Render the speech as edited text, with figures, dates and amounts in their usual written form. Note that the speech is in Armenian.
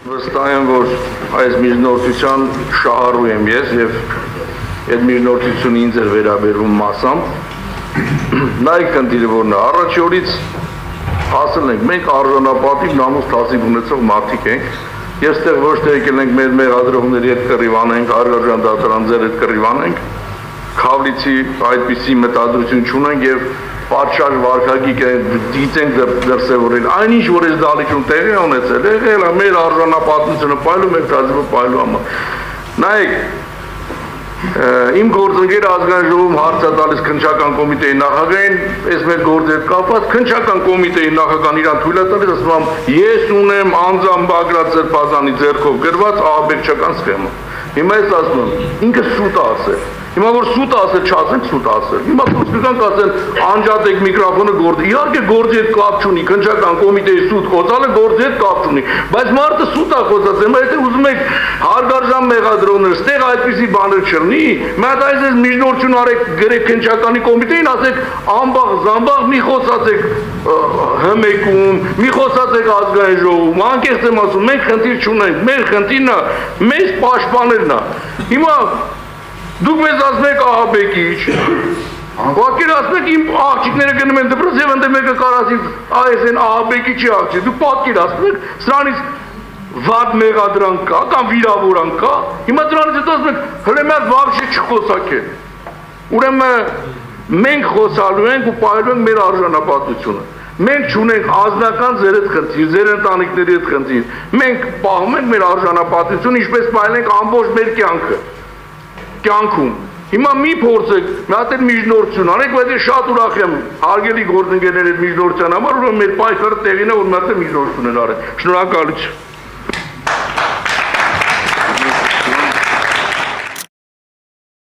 Վստահ եմ, որ այս միջնորդության շահառու եմ ես եւ այդ միջնորդությունը ինձ էր վերաբերվում մասամբ։ Նայեք ընտիրը որն է, առաջի օրից ասել ենք, մենք արժանապատիվ նամուս թասիբ ունեցող մարդիկ ենք եւ ստեղ ոչ թե եկել ենք մեր մեղադրողների հետ կռիվանենք, Արգարժան դատարան ձեր հետ կռիվանենք, Քավլիցի այդպիսի մտադրություն չունենք եւ պատշաճ վարկագիք դիտենք դրսևորել, այնինչ որ այս դալիճում տեղի ունեցել, եղել է մեր արժանապատվությունը պայլում եք թազիվը պայլու համար։ Նայեք, իմ գործընկերը ազգային ժողովում հարց է տալիս քննչական կոմիտեի նախագահին, այս մեր գործի հետ կապված քննչական կոմիտեի նախագահան իրան թույլ է տալիս, ասում եմ, ես ունեմ անձամբ Բագրատ Սրբազանի ձեռքով գրված ահաբեկչական սխեմա։ Հիմա ես ասում եմ, ինքը սուտ է ասել։ Հիմա որ սուտ ասել, չասենք սուտ ասել։ Հիմա խոսքական կասեն, անջատեք միկրոֆոնը գործի։ Իհարկե գործի հետ կապ չունի, քննչական կոմիտեի սուտ խոսալը գործի հետ կապ չունի։ Բայց մարդը սուտ է խոսած, հիմա եթե ուզում եք հարգարժան մեղադրողներ, ստեղ այդպիսի բաներ չլինի, մենք այս միջնորդություն արեք, գրեք քննչականի կոմիտեին, ասեք ամբաղ զամբաղ մի խոսացեք հմեկում, մի խոսացեք ազգային ժողովում, անկեղծ եմ ասում, մենք խնդիր չունենք, մեր խնդիրն է, մեզ պաշտպանելն է։ Հիմա դուք մեզ ասում եք ահաբեկիչ, պատկերացնեք իմ աղջիկները գնում են դպրոց եւ ընդ մեկը կարասի այս են ահաբեկիչի աղջիկ, դուք պատկերացնեք սրանից վատ մեղադրանք կա կամ վիրավորանք կա, հիմա դրանից հետո ասում եք հələ մենք вообще չխոսակեն, ուրեմն մենք խոսալու ենք ու պահելու ենք մեր արժանապատվությունը, մենք չունենք անձնական ձեր հետ խնդիր, ձեր ընտանիքների հետ խնդիր, մենք պահում ենք մեր արժանապատվությունը, ինչպես պահել ենք ամբողջ մեր կյանքում։ Հիմա մի փորձեք, մի հատ էլ միջնորդություն անեք, բայց ես շատ ուրախ եմ հարգելի գործընկերների հետ միջնորդության համար, որ մեր պայքարը տեղին է, որ մի հատ էլ միջնորդություն են արել։ Շնորհակալություն։